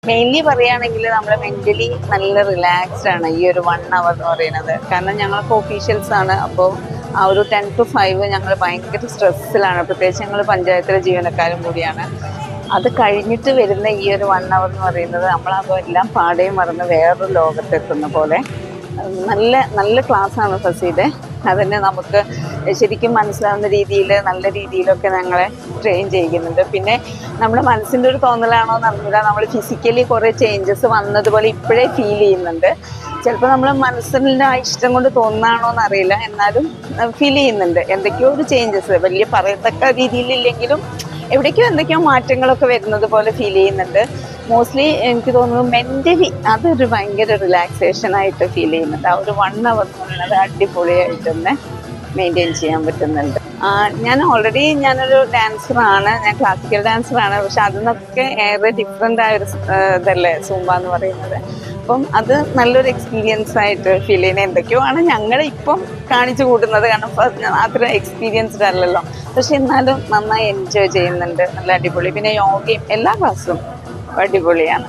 Mainly പറയുകയാണെങ്കിൽ നമ്മൾ mentally നല്ല റിലാക്സ്ഡ് ആണ് ഈ ഒരു 1 hour എന്ന് പറയുന്നത്. കാരണം ഞങ്ങൾക്ക് ഒഫീഷ്യൽസ് ആണ്. അപ്പോൾ ആ ഒരു 10 to 5 ഞങ്ങൾ ഭയങ്കര സ്ട്രെസ്സിലാണ്. പ്രത്യേകിച്ച് ഞങ്ങൾ പഞ്ചായത്തിലെ ജീവനക്കാരും കൂടിയാണ്. അത് കഴിഞ്ഞിട്ട് വരുന്ന ഈ ഒരു 1 hour എന്ന് പറയുന്നത് നമ്മളപ്പോൾ എല്ലാം പാടേയും മറന്ന് വേറൊരു ലോകത്തെത്തുന്ന പോലെ നല്ല നല്ല ക്ലാസ്സാണ് ഫസീലെ. അതന്നെ നമുക്ക് ശരിക്കും മനസ്സിലാവുന്ന രീതിയിൽ നല്ല രീതിയിലൊക്കെ ഞങ്ങളെ ട്രെയിൻ ചെയ്യുന്നുണ്ട്. പിന്നെ നമ്മുടെ മനസ്സിൻ്റെ ഒരു തോന്നലാണോ എന്നറിയില്ല, നമ്മൾ ഫിസിക്കലി കുറേ ചേഞ്ചസ് വന്നതുപോലെ ഇപ്പോഴേ ഫീൽ ചെയ്യുന്നുണ്ട്. ചിലപ്പോൾ നമ്മൾ മനസ്സിൻ്റെ ആ ഇഷ്ടം കൊണ്ട് തോന്നുന്നതാണോ എന്നറിയില്ല, എന്നാലും ഫീൽ ചെയ്യുന്നുണ്ട് എന്തൊക്കെയോ ഒരു ചേഞ്ചസ്. വലിയ പറയത്തക്ക രീതിയിലില്ലെങ്കിലും എവിടേക്കോ എന്തൊക്കെയോ മാറ്റങ്ങളൊക്കെ വരുന്നത് പോലെ ഫീൽ ചെയ്യുന്നുണ്ട്. മോസ്റ്റ്ലി എനിക്ക് തോന്നുന്നു മെൻ്റലി അതൊരു ഭയങ്കര റിലാക്സേഷൻ ആയിട്ട് ഫീൽ ചെയ്യുന്നുണ്ട്. ആ ഒരു 1 hour എന്ന് പറയുന്നത് അടിപൊളിയായിട്ട് തന്നെ മെയിൻറ്റെയിൻ ചെയ്യാൻ പറ്റുന്നുണ്ട്. ഞാനൊരു ഡാൻസറാണ്, ഞാൻ ക്ലാസിക്കൽ ഡാൻസറാണ്. പക്ഷെ അതിൽ നിന്നൊക്കെ ഏറെ ഡിഫറെൻ്റ് ആയൊരു ഇതല്ലേ സൂംബ എന്ന് പറയുന്നത്. അപ്പം അത് നല്ലൊരു എക്സ്പീരിയൻസ് ആയിട്ട് ഫീൽ ചെയ്യുന്നത്. എന്തൊക്കെയോ ആണ് ഞങ്ങളിപ്പം കാണിച്ചു കൂട്ടുന്നത്, കാരണം അത്ര എക്സ്പീരിയൻസ്ഡ് അല്ലല്ലോ. പക്ഷെ എന്നാലും നന്നായി എൻജോയ് ചെയ്യുന്നുണ്ട്, നല്ല അടിപൊളി. പിന്നെ യോഗയും എല്ലാ ക്ലാസ്സും അടിപൊളിയാണ്.